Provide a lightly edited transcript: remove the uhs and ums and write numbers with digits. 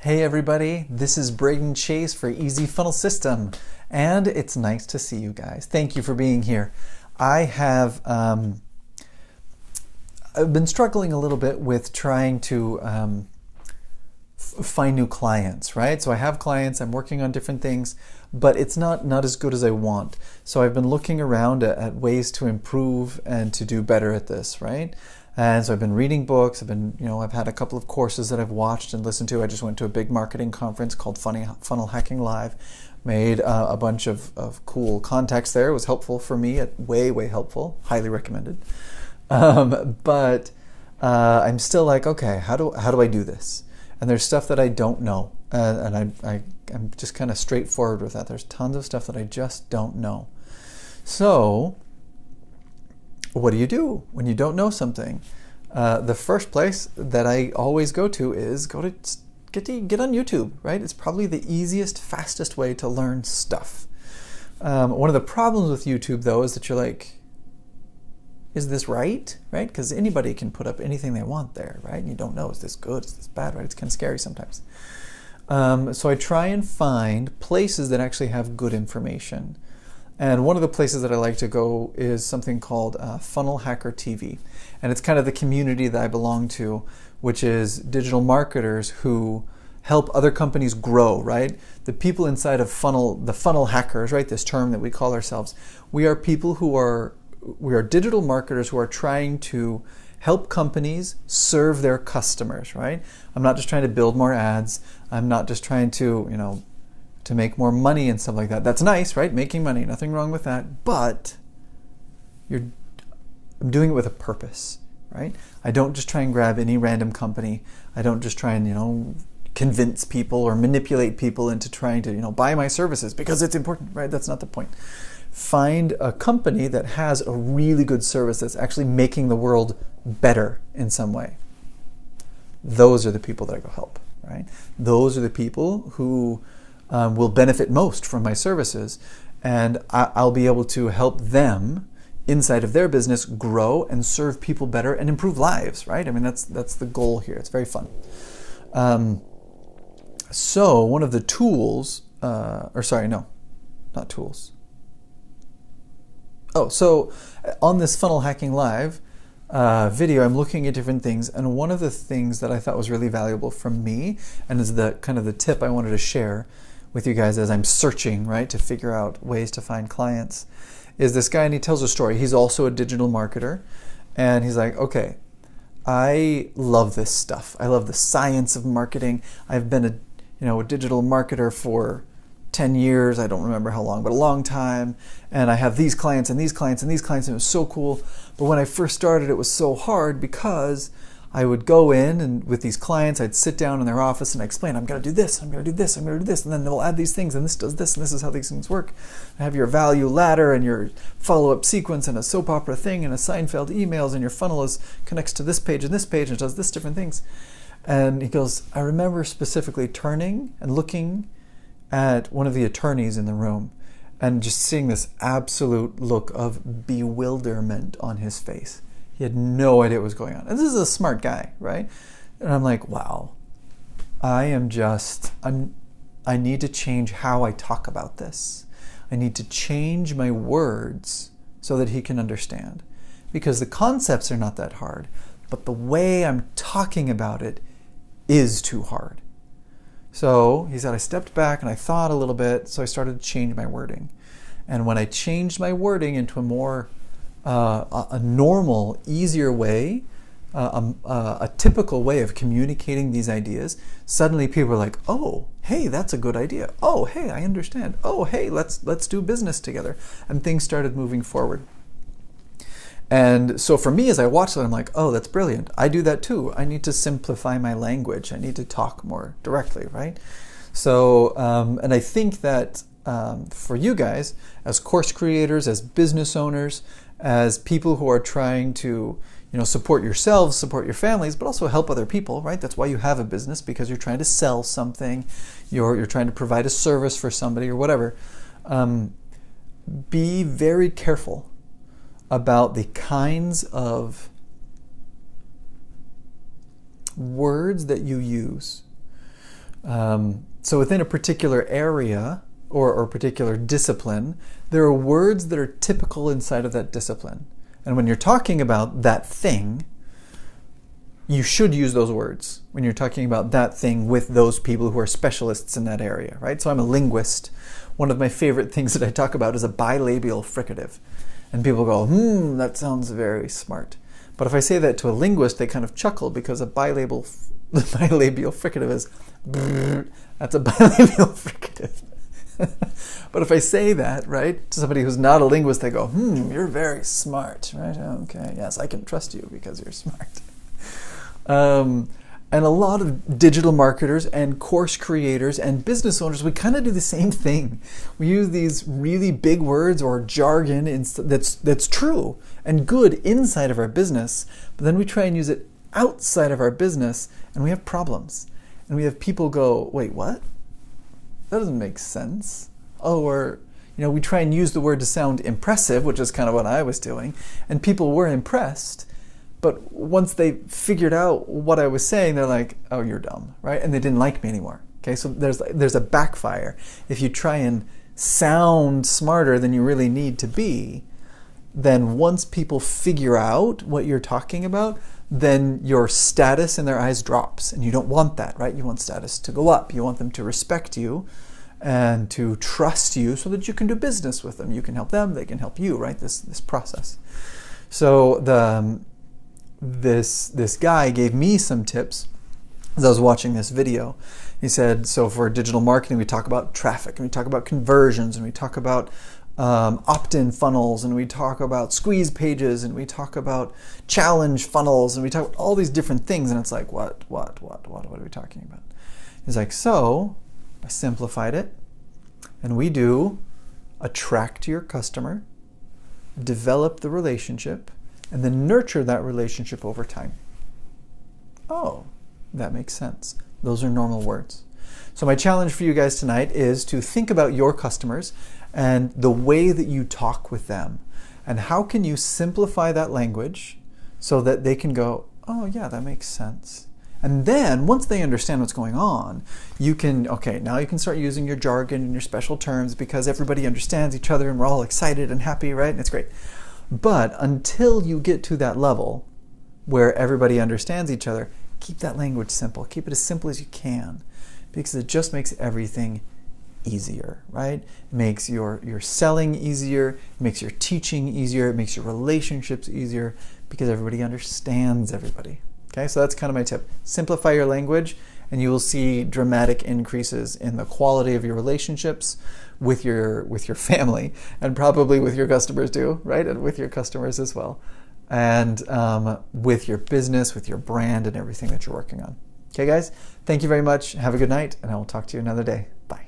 Hey everybody, this is Braden Chase for Easy Funnel System, and it's nice to see you guys. Thank you for being here. I've been struggling a little bit with trying to find new clients, right? So I have clients, I'm working on different things, but it's not as good as I want. So I've been looking around at ways to improve and to do better at this, right? And so I've been reading books. I've had a couple of courses that I've watched and listened to. I just went to a big marketing conference called Funnel Hacking Live. Made a bunch of cool contacts there. It was helpful for me. Way helpful. Highly recommended. But I'm still like, okay, how do I do this? And there's stuff that I don't know, and I'm just kind of straightforward with that. There's tons of stuff that I just don't know. So what do when you don't know something? The first place that I always go to is get on YouTube, right? It's probably the easiest, fastest way to learn stuff. One of the problems with YouTube, though, is that you're like, is this right? Right? Because anybody can put up anything they want there, right? And you don't know, is this good? Is this bad? Right? It's kind of scary sometimes. So I try and find places that actually have good information. And one of the places that I like to go is something called Funnel Hacker TV. And it's kind of the community that I belong to, which is digital marketers who help other companies grow, right? The people inside of the funnel hackers, right? This term that we call ourselves. We are people we are digital marketers who are trying to help companies serve their customers, right? I'm not just trying to build more ads. I'm not just trying to, to make more money and stuff like that. That's nice, right? Making money, nothing wrong with that. But I'm doing it with a purpose, right? I don't just try and grab any random company. I don't just try and, convince people or manipulate people into trying to, buy my services because it's important, right? That's not the point. Find a company that has a really good service that's actually making the world better in some way. Those are the people that I go help, right? Those are the people who will benefit most from my services, and I'll be able to help them inside of their business grow and serve people better and improve lives, right? I mean, that's the goal here. It's very fun. So one of the tools, not tools. So on this Funnel Hacking Live video, I'm looking at different things, and one of the things that I thought was really valuable from me, and is the kind of the tip I wanted to share with you guys as I'm searching, right, to figure out ways to find clients, is this guy, and he tells a story. He's also a digital marketer, and he's like, okay, I love this stuff. I love the science of marketing. I've been a digital marketer for 10 years, I don't remember how long, but a long time, and I have these clients and these clients and these clients, and it was so cool. But when I first started, it was so hard because I would go in and with these clients, I'd sit down in their office and I explain, I'm going to do this, I'm going to do this, I'm going to do this, and then they'll add these things, and this does this, and this is how these things work. I have your value ladder and your follow-up sequence and a soap opera thing and a Seinfeld emails, and your funnel connects to this page and it does this different things. And he goes, I remember specifically turning and looking at one of the attorneys in the room and just seeing this absolute look of bewilderment on his face. He had no idea what was going on. And this is a smart guy, right? And I'm like, wow, I need to change how I talk about this. I need to change my words so that he can understand. Because the concepts are not that hard, but the way I'm talking about it is too hard. So he said, I stepped back and I thought a little bit, so I started to change my wording. And when I changed my wording into a more a normal, easier way, a typical way of communicating these ideas, suddenly people are like, oh, hey, that's a good idea. Oh, hey, I understand. Oh, hey, let's do business together. And things started moving forward. And so for me, as I watched that, I'm like, oh, that's brilliant. I do that too. I need to simplify my language. I need to talk more directly, right? So, and I think that for you guys, as course creators, as business owners, as people who are trying to, support yourselves, support your families, but also help other people, right? That's why you have a business, because you're trying to sell something, you're trying to provide a service for somebody or whatever. Be very careful about the kinds of words that you use. So within a particular area or particular discipline, there are words that are typical inside of that discipline. And when you're talking about that thing, you should use those words when you're talking about that thing with those people who are specialists in that area, right? So I'm a linguist. One of my favorite things that I talk about is a bilabial fricative. And people go, that sounds very smart. But if I say that to a linguist, they kind of chuckle because a bilabial fricative is, that's a bilabial fricative. But if I say that, right, to somebody who's not a linguist, they go, you're very smart, right? Okay, yes, I can trust you because you're smart. And a lot of digital marketers and course creators and business owners, we kind of do the same thing. We use these really big words or jargon that's true and good inside of our business, but then we try and use it outside of our business and we have problems. And we have people go, wait, what? That doesn't make sense. Or, we try and use the word to sound impressive, which is kind of what I was doing, and people were impressed. But once they figured out what I was saying, they're like, oh, you're dumb, right? And they didn't like me anymore. Okay, so there's a backfire. If you try and sound smarter than you really need to be, then once people figure out what you're talking about, then your status in their eyes drops. And you don't want that, right? You want status to go up. You want them to respect you and to trust you so that you can do business with them. You can help them, they can help you, right? This process. So this guy gave me some tips as I was watching this video. He said, so for digital marketing, we talk about traffic, and we talk about conversions, and we talk about opt-in funnels, and we talk about squeeze pages, and we talk about challenge funnels, and we talk about all these different things. And it's like, what are we talking about? He's like, so I simplified it, and we do attract your customer, develop the relationship, and then nurture that relationship over time. Oh, that makes sense. Those are normal words. So my challenge for you guys tonight is to think about your customers and the way that you talk with them. And how can you simplify that language so that they can go, oh yeah, that makes sense. And then once they understand what's going on, now you can start using your jargon and your special terms because everybody understands each other and we're all excited and happy, right? And it's great. But until you get to that level where everybody understands each other, keep that language simple. Keep it as simple as you can because it just makes everything easier, right? It makes your selling easier, it makes your teaching easier, it makes your relationships easier because everybody understands everybody. Okay, so that's kind of my tip. Simplify your language and you will see dramatic increases in the quality of your relationships with your family and probably with your customers too, right? And with your customers as well. And with your business, with your brand and everything that you're working on. Okay guys, thank you very much. Have a good night and I will talk to you another day. Bye.